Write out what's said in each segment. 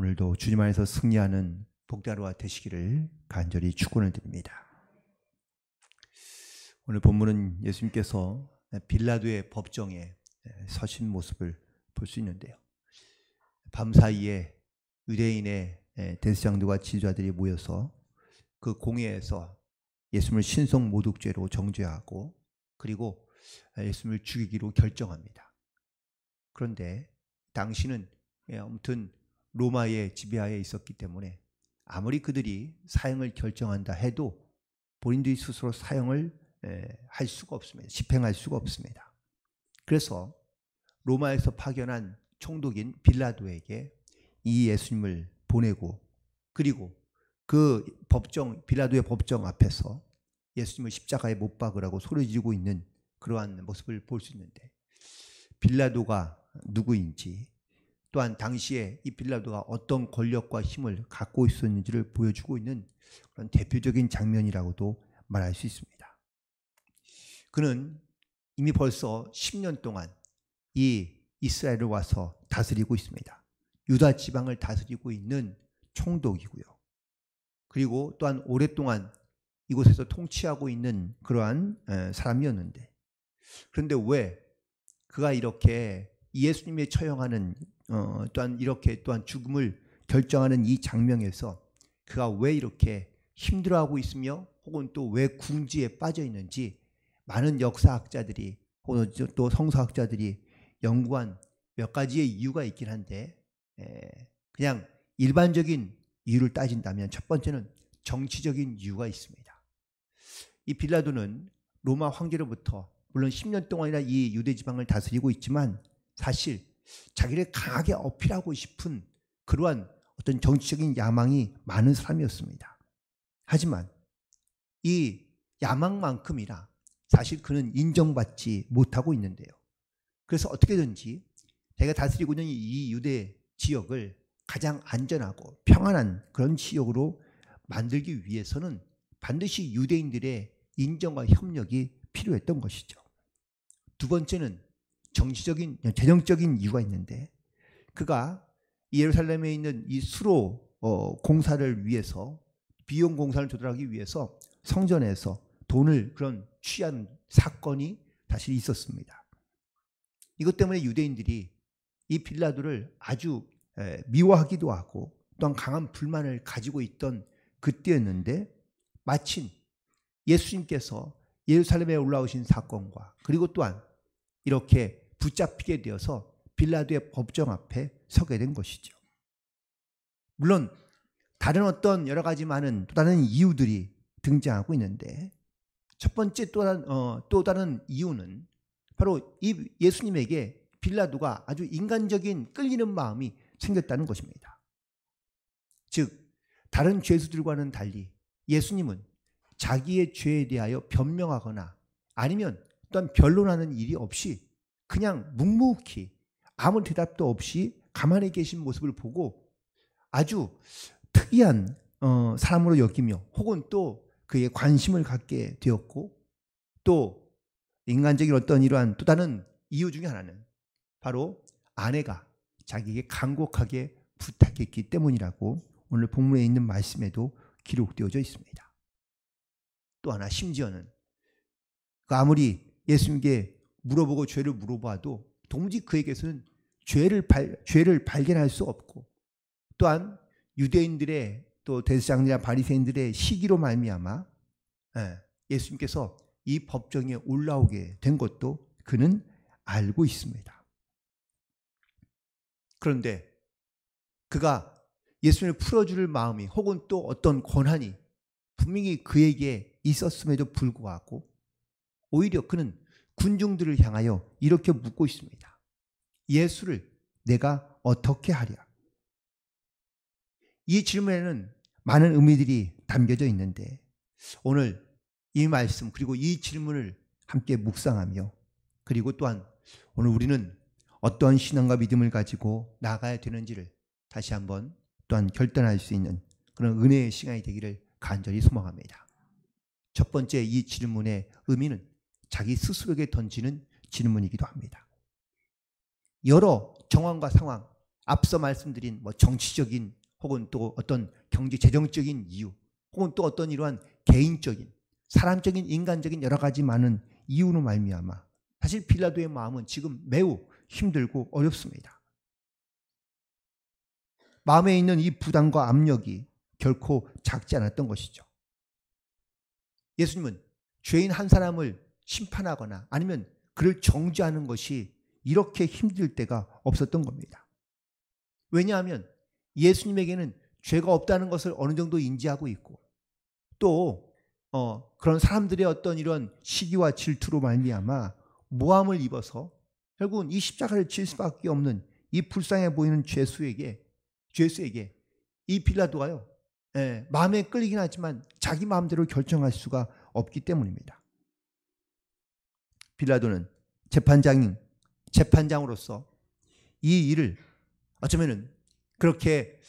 오늘도 주님 안에서 승리하는 복된 하루가 되시기를 간절히 축원을 드립니다. 오늘 본문은 예수님께서 빌라도의 법정에 서신 모습을 볼 수 있는데요. 밤사이에 유대인의 대제사장들과 지도자들이 모여서 그 공회에서 예수님을 신성 모독죄로 정죄하고 그리고 예수님을 죽이기로 결정합니다. 그런데 당시는 아무튼 로마의 지배하에 있었기 때문에 아무리 그들이 사형을 결정한다 해도 본인들이 스스로 사형을 할 수가 없습니다. 집행할 수가 없습니다. 그래서 로마에서 파견한 총독인 빌라도에게 이 예수님을 보내고 그리고 그 빌라도의 법정 앞에서 예수님을 십자가에 못 박으라고 소리 지르고 있는 그러한 모습을 볼 수 있는데, 빌라도가 누구인지 또한 당시에 이 빌라도가 어떤 권력과 힘을 갖고 있었는지를 보여주고 있는 그런 대표적인 장면이라고도 말할 수 있습니다. 그는 이미 벌써 10년 동안 이 이스라엘을 와서 다스리고 있습니다. 유다 지방을 다스리고 있는 총독이고요. 그리고 또한 오랫동안 이곳에서 통치하고 있는 그러한 사람이었는데, 그런데 왜 그가 이렇게 예수님의 처형하는 또한 이렇게 또한 죽음을 결정하는 이 장면에서 그가 왜 이렇게 힘들어하고 있으며 혹은 또 왜 궁지에 빠져 있는지 많은 역사학자들이 혹은 또 성서학자들이 연구한 몇 가지의 이유가 있긴 한데, 그냥 일반적인 이유를 따진다면 첫 번째는 정치적인 이유가 있습니다. 이 빌라도는 로마 황제로부터 물론 10년 동안이나 이 유대 지방을 다스리고 있지만 사실 자기를 강하게 어필하고 싶은 그러한 어떤 정치적인 야망이 많은 사람이었습니다. 하지만 이 야망만큼이나 사실 그는 인정받지 못하고 있는데요. 그래서 어떻게든지 자기가 다스리고 있는 이 유대 지역을 가장 안전하고 평안한 그런 지역으로 만들기 위해서는 반드시 유대인들의 인정과 협력이 필요했던 것이죠. 두 번째는 재정적인 이유가 있는데, 그가 예루살렘에 있는 이 수로 공사를 위해서 비용 공사를 조달하기 위해서 성전에서 돈을 취한 사건이 사실 있었습니다. 이것 때문에 유대인들이 이 빌라도를 아주 미워하기도 하고 또한 강한 불만을 가지고 있던 그때였는데, 마침 예수님께서 예루살렘에 올라오신 사건과 그리고 또한 이렇게 붙잡히게 되어서 빌라도의 법정 앞에 서게 된 것이죠. 물론 다른 어떤 여러 가지 많은 또 다른 이유들이 등장하고 있는데, 첫 번째 또 다른 이유는 바로 이 예수님에게 빌라도가 아주 인간적인 끌리는 마음이 생겼다는 것입니다. 즉 다른 죄수들과는 달리 예수님은 자기의 죄에 대하여 변명하거나 아니면 또한 변론하는 일이 없이 그냥 묵묵히 아무 대답도 없이 가만히 계신 모습을 보고 아주 특이한 사람으로 여기며 혹은 또 그에 관심을 갖게 되었고, 또 인간적인 어떤 이러한 또 다른 이유 중에 하나는 바로 아내가 자기에게 간곡하게 부탁했기 때문이라고 오늘 본문에 있는 말씀에도 기록되어져 있습니다. 또 하나, 심지어는 아무리 예수님께 물어보고 죄를 물어봐도 도무지 그에게서는 죄를 발견할 수 없고, 또한 유대인들의 또 대제사장이나 바리새인들의 시기로 말미암아 예수님께서 이 법정에 올라오게 된 것도 그는 알고 있습니다. 그런데 그가 예수님을 풀어줄 마음이 혹은 또 어떤 권한이 분명히 그에게 있었음에도 불구하고 오히려 그는 군중들을 향하여 이렇게 묻고 있습니다. 예수를 내가 어떻게 하랴? 이 질문에는 많은 의미들이 담겨져 있는데, 오늘 이 말씀 그리고 이 질문을 함께 묵상하며 그리고 또한 오늘 우리는 어떠한 신앙과 믿음을 가지고 나아가야 되는지를 다시 한번 또한 결단할 수 있는 그런 은혜의 시간이 되기를 간절히 소망합니다. 첫 번째, 이 질문의 의미는 자기 스스로에게 던지는 질문이기도 합니다. 여러 정황과 상황, 앞서 말씀드린 뭐 정치적인 혹은 또 어떤 경제 재정적인 이유 혹은 또 어떤 이러한 개인적인 사람적인 인간적인 여러 가지 많은 이유로 말미암아 사실 빌라도의 마음은 지금 매우 힘들고 어렵습니다. 마음에 있는 이 부담과 압력이 결코 작지 않았던 것이죠. 예수님은 죄인 한 사람을 심판하거나 아니면 그를 정죄하는 것이 이렇게 힘들 때가 없었던 겁니다. 왜냐하면 예수님에게는 죄가 없다는 것을 어느 정도 인지하고 있고 또 그런 사람들의 어떤 이런 시기와 질투로 말미암아 모함을 입어서 결국은 이 십자가를 칠 수밖에 없는 이 불쌍해 보이는 죄수에게 이 빌라도가요 마음에 끌리긴 하지만 자기 마음대로 결정할 수가 없기 때문입니다. 빌라도는 재판장으로서 이 일을 어쩌면은 그렇게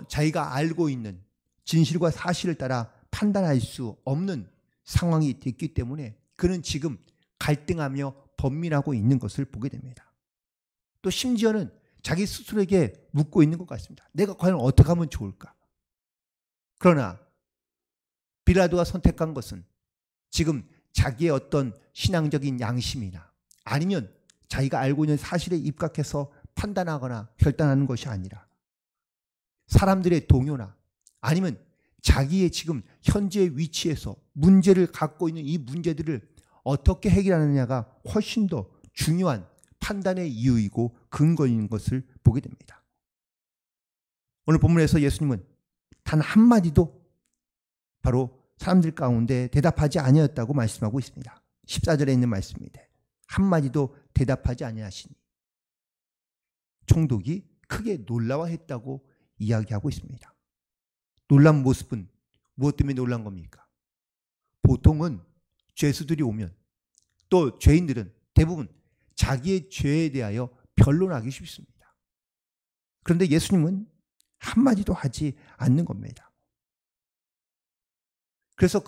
자기가 알고 있는 진실과 사실을 따라 판단할 수 없는 상황이 됐기 때문에 그는 지금 갈등하며 번민하고 있는 것을 보게 됩니다. 또 심지어는 자기 스스로에게 묻고 있는 것 같습니다. 내가 과연 어떻게 하면 좋을까? 그러나 빌라도가 선택한 것은 지금 자기의 어떤 신앙적인 양심이나 아니면 자기가 알고 있는 사실에 입각해서 판단하거나 결단하는 것이 아니라 사람들의 동요나 아니면 자기의 지금 현재의 위치에서 문제를 갖고 있는 이 문제들을 어떻게 해결하느냐가 훨씬 더 중요한 판단의 이유이고 근거인 것을 보게 됩니다. 오늘 본문에서 예수님은 단 한마디도 바로 사람들 가운데 대답하지 아니었다고 말씀하고 있습니다. 14절에 있는 말씀입니다. 한마디도 대답하지 아니하시니 총독이 크게 놀라워했다고 이야기하고 있습니다. 놀란 모습은 무엇 때문에 놀란 겁니까? 보통은 죄수들이 오면 또 죄인들은 대부분 자기의 죄에 대하여 변론하기 쉽습니다. 그런데 예수님은 한마디도 하지 않는 겁니다. 그래서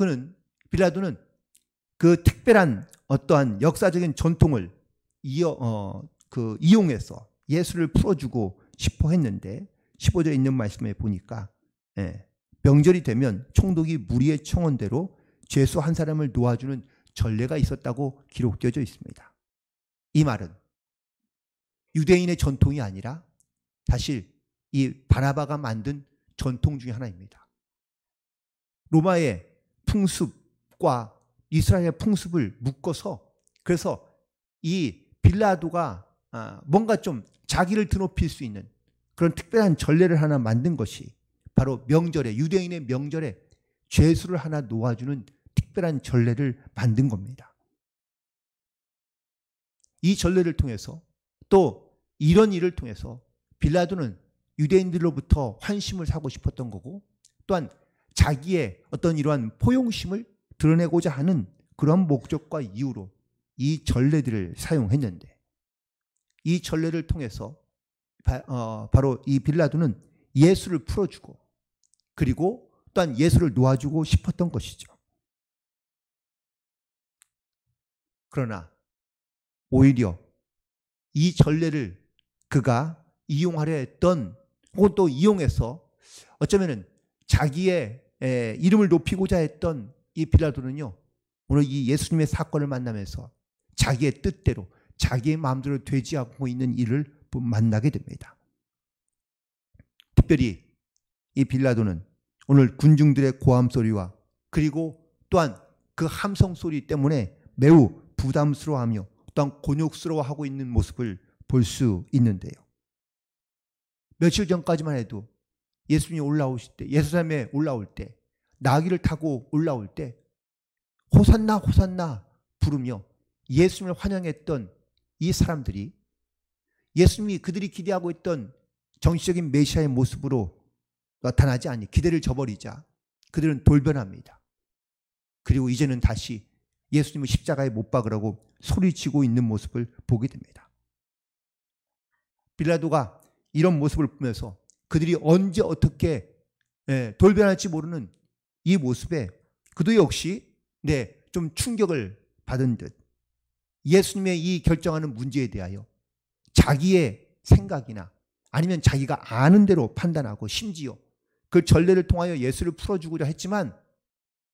빌라도는 그 특별한 어떠한 역사적인 전통을 이용해서 예수를 풀어주고 싶어 했는데 15절에 있는 말씀에 보니까 명절이 되면 총독이 무리의 청원대로 죄수 한 사람을 놓아주는 전례가 있었다고 기록되어져 있습니다. 이 말은 유대인의 전통이 아니라 사실 이 바나바가 만든 전통 중에 하나입니다. 로마의 풍습과 이스라엘의 풍습을 묶어서 그래서 이 빌라도가 뭔가 좀 자기를 드높일 수 있는 그런 특별한 전례를 하나 만든 것이 바로 명절에 유대인의 명절에 죄수를 하나 놓아주는 특별한 전례를 만든 겁니다. 이 전례를 통해서 또 이런 일을 통해서 빌라도는 유대인들로부터 환심을 사고 싶었던 거고 또한 자기의 어떤 이러한 포용심을 드러내고자 하는 그런 목적과 이유로 이 전례들을 사용했는데 이 전례를 통해서 바로 이 빌라도는 예수를 풀어주고 그리고 또한 예수를 놓아주고 싶었던 것이죠. 그러나 오히려 이 전례를 그가 이용하려 했던 혹은 또 이용해서 어쩌면은 자기의 이름을 높이고자 했던 이 빌라도는요 오늘 이 예수님의 사건을 만나면서 자기의 뜻대로 자기의 마음대로 되지 않고 있는 일을 만나게 됩니다. 특별히 이 빌라도는 오늘 군중들의 고함 소리와 그리고 또한 그 함성 소리 때문에 매우 부담스러워하며 또한 곤욕스러워하고 있는 모습을 볼 수 있는데요. 며칠 전까지만 해도 예수님이 올라오실 때 예루살렘에 올라올 때 나귀를 타고 올라올 때 호산나 호산나 부르며 예수님을 환영했던 이 사람들이 예수님이 그들이 기대하고 있던 정치적인 메시아의 모습으로 나타나지 않니 기대를 저버리자 그들은 돌변합니다. 그리고 이제는 다시 예수님을 십자가에 못 박으라고 소리치고 있는 모습을 보게 됩니다. 빌라도가 이런 모습을 보면서 그들이 언제 어떻게 돌변할지 모르는 이 모습에 그도 역시 좀 충격을 받은 듯 예수님의 이 결정하는 문제에 대하여 자기의 생각이나 아니면 자기가 아는 대로 판단하고 심지어 그 전례를 통하여 예수를 풀어주고자 했지만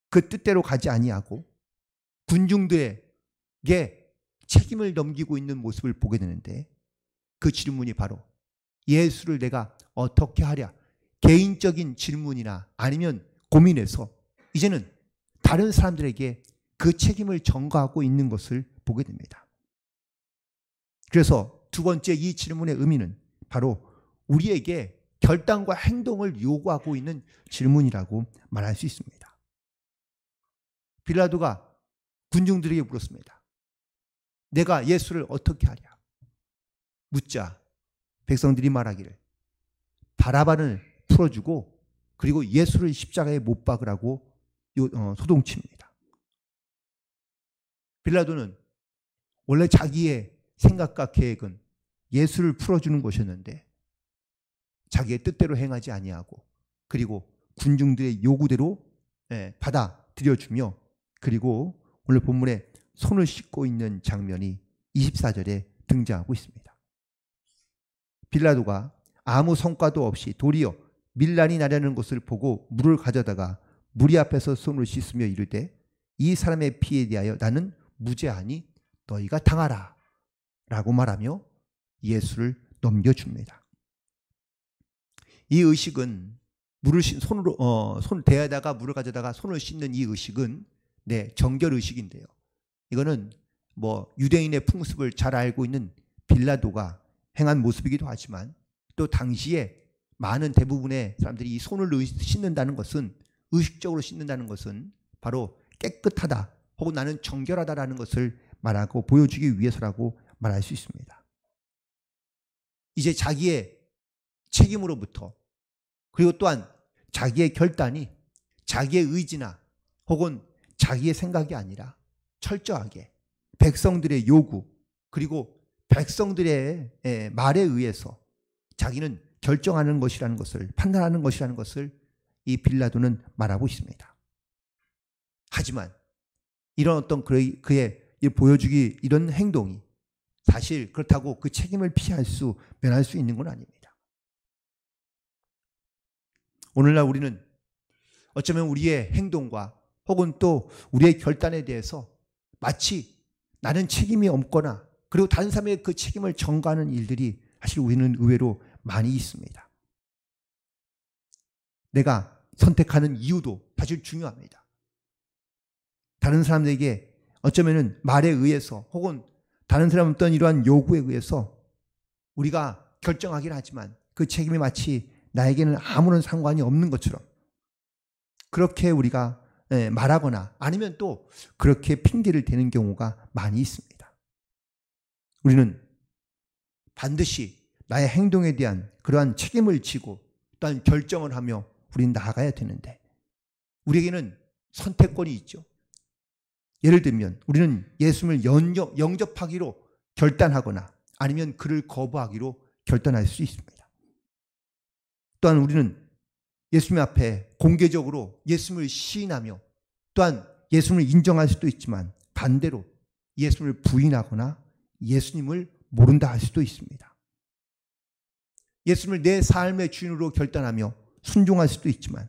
그 뜻대로 가지 아니하고 군중들에게 책임을 넘기고 있는 모습을 보게 되는데, 그 질문이 바로 예수를 내가 어떻게 하랴, 개인적인 질문이나 아니면 고민해서 이제는 다른 사람들에게 그 책임을 전가하고 있는 것을 보게 됩니다. 그래서 두 번째 이 질문의 의미는 바로 우리에게 결단과 행동을 요구하고 있는 질문이라고 말할 수 있습니다. 빌라도가 군중들에게 물었습니다. 내가 예수를 어떻게 하랴? 묻자 백성들이 말하기를 바라바를 풀어주고 그리고 예수를 십자가에 못 박으라고 소동칩니다. 빌라도는 원래 자기의 생각과 계획은 예수를 풀어주는 것이었는데 자기의 뜻대로 행하지 아니하고 그리고 군중들의 요구대로 받아들여주며 그리고 오늘 본문에 손을 씻고 있는 장면이 24절에 등장하고 있습니다. 빌라도가 아무 성과도 없이 도리어 밀란이 나려는 것을 보고 물을 가져다가 무리 앞에서 손을 씻으며 이르되 이 사람의 피에 대하여 나는 무죄하니 너희가 당하라 라고 말하며 예수를 넘겨줍니다. 이 의식은 물을 손 대에다가 물을 가져다가 손을 씻는 이 의식은 정결 의식인데요. 이거는 유대인의 풍습을 잘 알고 있는 빌라도가 행한 모습이기도 하지만 또 당시에 많은 대부분의 사람들이 이 손을 씻는다는 것은 의식적으로 씻는다는 것은 바로 깨끗하다 혹은 나는 정결하다라는 것을 말하고 보여주기 위해서라고 말할 수 있습니다. 이제 자기의 책임으로부터 그리고 또한 자기의 결단이 자기의 의지나 혹은 자기의 생각이 아니라 철저하게 백성들의 요구 그리고 백성들의 말에 의해서 자기는 결정하는 것이라는 것을 판단하는 것이라는 것을 이 빌라도는 말하고 있습니다. 하지만 이런 어떤 그의 보여주기 이런 행동이 사실 그렇다고 그 책임을 면할 수 있는 건 아닙니다. 오늘날 우리는 어쩌면 우리의 행동과 혹은 또 우리의 결단에 대해서 마치 나는 책임이 없거나 그리고 다른 사람의 그 책임을 전가하는 일들이 사실 우리는 의외로 많이 있습니다. 내가 선택하는 이유도 사실 중요합니다. 다른 사람들에게 어쩌면 말에 의해서 혹은 다른 사람 어떤 이러한 요구에 의해서 우리가 결정하긴 하지만 그 책임이 마치 나에게는 아무런 상관이 없는 것처럼 그렇게 우리가 말하거나 아니면 또 그렇게 핑계를 대는 경우가 많이 있습니다. 우리는 반드시 나의 행동에 대한 그러한 책임을 지고 또한 결정을 하며 우리는 나아가야 되는데 우리에게는 선택권이 있죠. 예를 들면 우리는 예수님을 영접하기로 결단하거나 아니면 그를 거부하기로 결단할 수 있습니다. 또한 우리는 예수님 앞에 공개적으로 예수님을 시인하며 또한 예수님을 인정할 수도 있지만 반대로 예수님을 부인하거나 예수님을 모른다 할 수도 있습니다. 예수님을 내 삶의 주인으로 결단하며 순종할 수도 있지만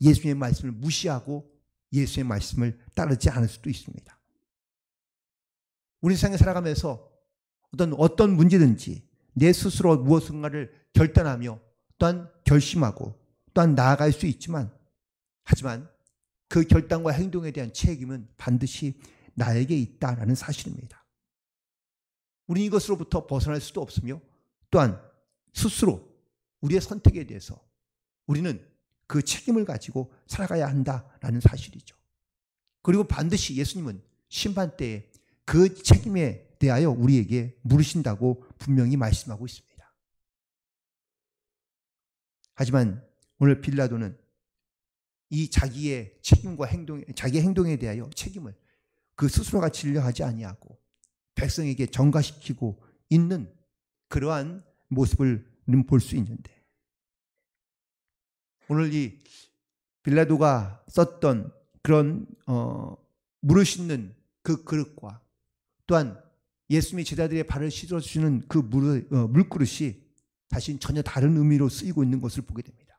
예수님의 말씀을 무시하고 예수의 말씀을 따르지 않을 수도 있습니다. 우리 세상에 살아가면서 어떤 문제든지 내 스스로 무엇인가를 결단하며 또한 결심하고 또한 나아갈 수 있지만 하지만 그 결단과 행동에 대한 책임은 반드시 나에게 있다라는 사실입니다. 우리는 이것으로부터 벗어날 수도 없으며 또한 스스로 우리의 선택에 대해서 우리는 그 책임을 가지고 살아가야 한다라는 사실이죠. 그리고 반드시 예수님은 심판 때에 그 책임에 대하여 우리에게 물으신다고 분명히 말씀하고 있습니다. 하지만 오늘 빌라도는 이 자기의 책임과 자기의 행동에 대하여 책임을 그 스스로가 진려하지 아니하고 백성에게 전가시키고 있는 그러한 모습을 우리는 볼 수 있는데 오늘 이 빌라도가 썼던 그런 물을 씻는 그 그릇과 또한 예수님이 제자들의 발을 씻어주시는 그 물그릇이 다시 전혀 다른 의미로 쓰이고 있는 것을 보게 됩니다.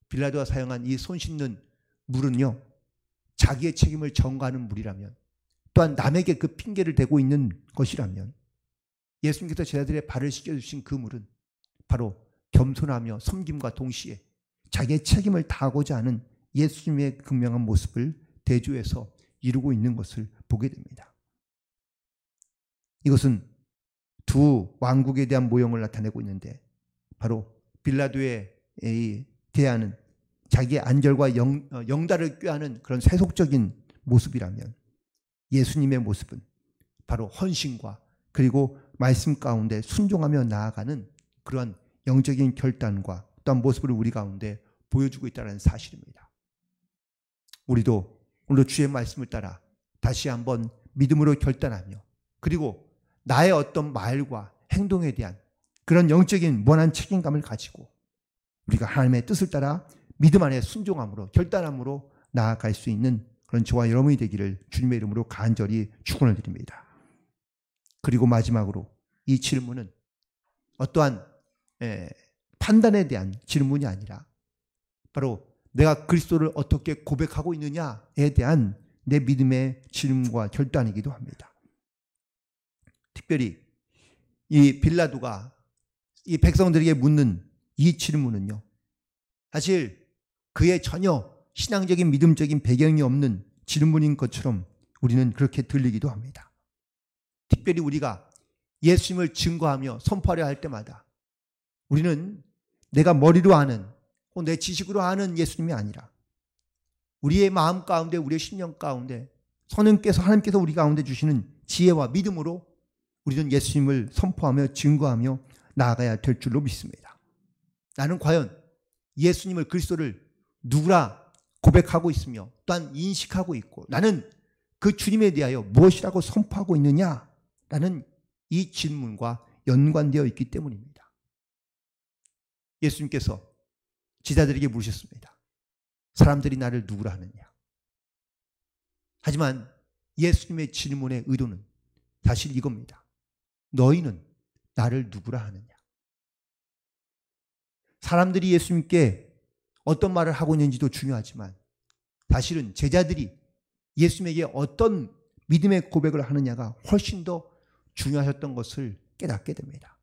빌라도가 사용한 이 손 씻는 물은요, 자기의 책임을 전가하는 물이라면, 또한 남에게 그 핑계를 대고 있는 것이라면, 예수님께서 제자들의 발을 씻겨주신 그 물은 바로 겸손하며 섬김과 동시에 자기의 책임을 다하고자 하는 예수님의 극명한 모습을 대조해서 이루고 있는 것을 보게 됩니다. 이것은 두 왕국에 대한 모형을 나타내고 있는데, 바로 빌라도에 대하는 자기의 안절과 영달을 꾀하는 그런 세속적인 모습이라면, 예수님의 모습은 바로 헌신과 그리고 말씀 가운데 순종하며 나아가는 그러한 영적인 결단과 또한 모습을 우리 가운데 보여주고 있다는 사실입니다. 우리도 오늘 주의 말씀을 따라 다시 한번 믿음으로 결단하며, 그리고 나의 어떤 말과 행동에 대한 그런 영적인 무한한 책임감을 가지고 우리가 하나님의 뜻을 따라 믿음 안에 순종함으로 결단함으로 나아갈 수 있는 그런 저와 여러분이 되기를 주님의 이름으로 간절히 축원을 드립니다. 그리고 마지막으로 이 질문은 어떠한 판단에 대한 질문이 아니라 바로 내가 그리스도를 어떻게 고백하고 있느냐에 대한 내 믿음의 질문과 결단이기도 합니다. 특별히 이 빌라도가 이 백성들에게 묻는 이 질문은요, 사실 그의 전혀 신앙적인 믿음적인 배경이 없는 질문인 것처럼 우리는 그렇게 들리기도 합니다. 특별히 우리가 예수님을 증거하며 선포하려 할 때마다 우리는 내가 머리로 아는 혹은 내 지식으로 아는 예수님이 아니라 우리의 마음 가운데, 우리의 심령 가운데 하나님께서 우리 가운데 주시는 지혜와 믿음으로 우리는 예수님을 선포하며 증거하며 나아가야 될 줄로 믿습니다. 나는 과연 예수님을, 그리스도를 누구라 고백하고 있으며 또한 인식하고 있고 나는 그 주님에 대하여 무엇이라고 선포하고 있느냐라는 이 질문과 연관되어 있기 때문입니다. 예수님께서 제자들에게 물으셨습니다. 사람들이 나를 누구라 하느냐? 하지만 예수님의 질문의 의도는 사실 이겁니다. 너희는 나를 누구라 하느냐? 사람들이 예수님께 어떤 말을 하고 있는지도 중요하지만 사실은 제자들이 예수님에게 어떤 믿음의 고백을 하느냐가 훨씬 더 중요하셨던 것을 깨닫게 됩니다.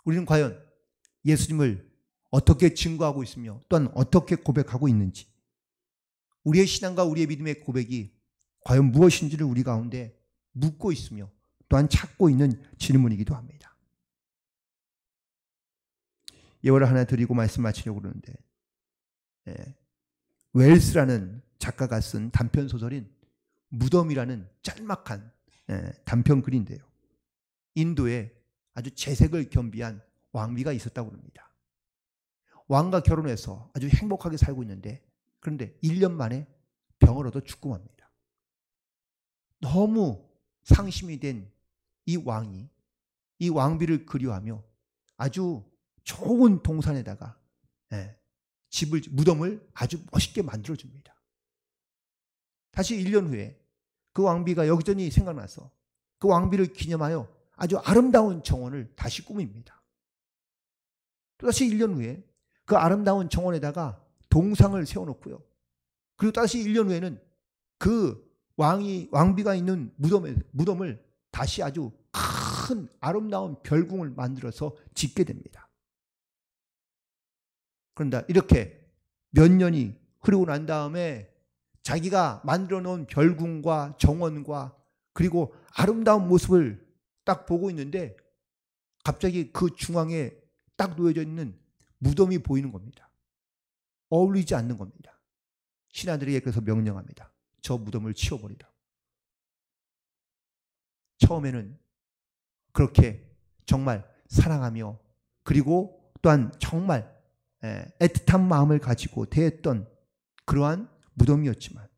우리는 과연 예수님을 어떻게 증거하고 있으며 또한 어떻게 고백하고 있는지, 우리의 신앙과 우리의 믿음의 고백이 과연 무엇인지를 우리 가운데 묻고 있으며 또한 찾고 있는 질문이기도 합니다. 예화를 하나 드리고 말씀 마치려고 그러는데, 웰스라는 작가가 쓴 단편소설인 무덤이라는 짤막한 단편 글인데요, 인도에 아주 재색을 겸비한 왕비가 있었다고 합니다. 왕과 결혼해서 아주 행복하게 살고 있는데, 그런데 1년 만에 병을 얻어 죽고 맙니다. 너무 상심이 된 이 왕이 이 왕비를 그리워하며 아주 좋은 동산에다가 무덤을 아주 멋있게 만들어줍니다. 다시 1년 후에 그 왕비가 여기저기 생각나서 그 왕비를 기념하여 아주 아름다운 정원을 다시 꾸밉니다. 또다시 1년 후에 그 아름다운 정원에다가 동상을 세워놓고요. 그리고 다시 1년 후에는 그 왕비가 있는 무덤을 다시 아주 큰 아름다운 별궁을 만들어서 짓게 됩니다. 그런데 이렇게 몇 년이 흐르고 난 다음에 자기가 만들어 놓은 별궁과 정원과 그리고 아름다운 모습을 딱 보고 있는데 갑자기 그 중앙에 딱 놓여져 있는 무덤이 보이는 겁니다. 어울리지 않는 겁니다. 신하들에게 그래서 명령합니다. 저 무덤을 치워버리라. 처음에는 그렇게 정말 사랑하며 그리고 또한 정말 애틋한 마음을 가지고 대했던 그러한 무덤이었지만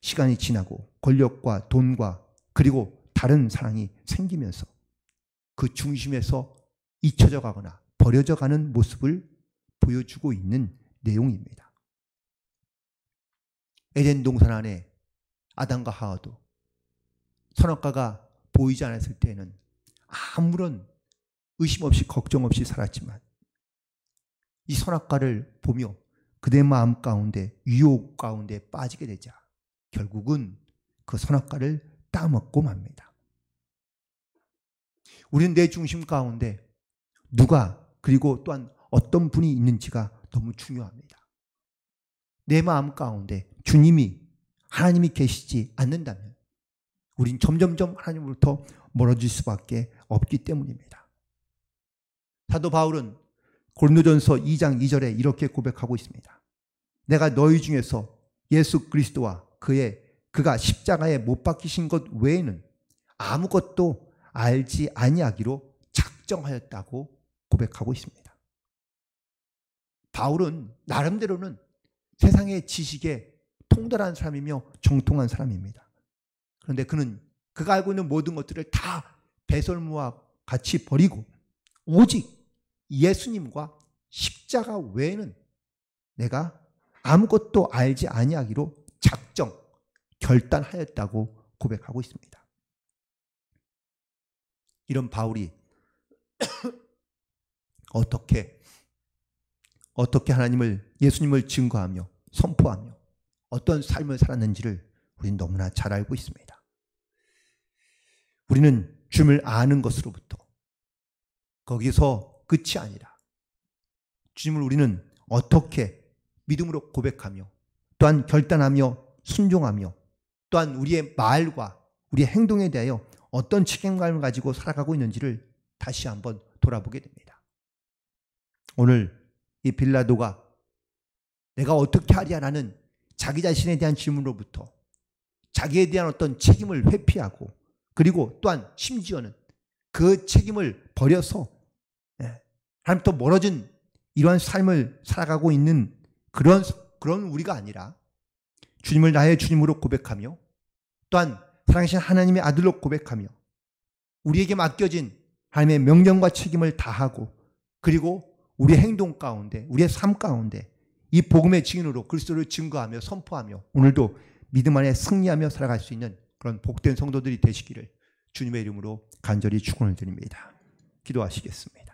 시간이 지나고 권력과 돈과 그리고 다른 사랑이 생기면서 그 중심에서 잊혀져 가거나 버려져 가는 모습을 보여주고 있는 내용입니다. 에덴 동산 안에 아담과 하와도 선악과가 보이지 않았을 때에는 아무런 의심 없이 걱정 없이 살았지만 이 선악과를 보며 그대 마음 가운데 유혹 가운데 빠지게 되자 결국은 그 선악과를 따먹고 맙니다. 우리는 내 중심 가운데 누가 그리고 또한 어떤 분이 있는지가 너무 중요합니다. 내 마음 가운데 주님이 하나님이 계시지 않는다면 우린 점점점 하나님으로부터 멀어질 수밖에 없기 때문입니다. 사도 바울은 고린도전서 2장 2절에 이렇게 고백하고 있습니다. 내가 너희 중에서 예수 그리스도와 그가 십자가에 못 박히신 것 외에는 아무것도 알지 아니하기로 작정하였다고 고백하고 있습니다. 바울은 나름대로는 세상의 지식에 통달한 사람이며 정통한 사람입니다. 그런데 그가 알고 있는 모든 것들을 다 배설무와 같이 버리고 오직 예수님과 십자가 외에는 내가 아무것도 알지 아니하기로 결단하였다고 고백하고 있습니다. 이런 바울이 어떻게 예수님을 증거하며 선포하며 어떤 삶을 살았는지를 우리는 너무나 잘 알고 있습니다. 우리는 주님을 아는 것으로부터 거기서 끝이 아니라 주님을 우리는 어떻게 믿음으로 고백하며 또한 결단하며 순종하며 또한 우리의 말과 우리의 행동에 대하여 어떤 책임감을 가지고 살아가고 있는지를 다시 한번 돌아보게 됩니다. 오늘 이 빌라도가 내가 어떻게 하랴라는 자기 자신에 대한 질문으로부터 자기에 대한 어떤 책임을 회피하고 그리고 또한 심지어는 그 책임을 버려서 하나님부터 멀어진 이러한 삶을 살아가고 있는 그런 우리가 아니라 주님을 나의 주님으로 고백하며 또한 사랑하신 하나님의 아들로 고백하며 우리에게 맡겨진 하나님의 명령과 책임을 다하고 그리고 우리의 행동 가운데 우리의 삶 가운데 이 복음의 증인으로 그리스도를 증거하며 선포하며 오늘도 믿음 안에 승리하며 살아갈 수 있는 그런 복된 성도들이 되시기를 주님의 이름으로 간절히 축원을 드립니다. 기도하시겠습니다.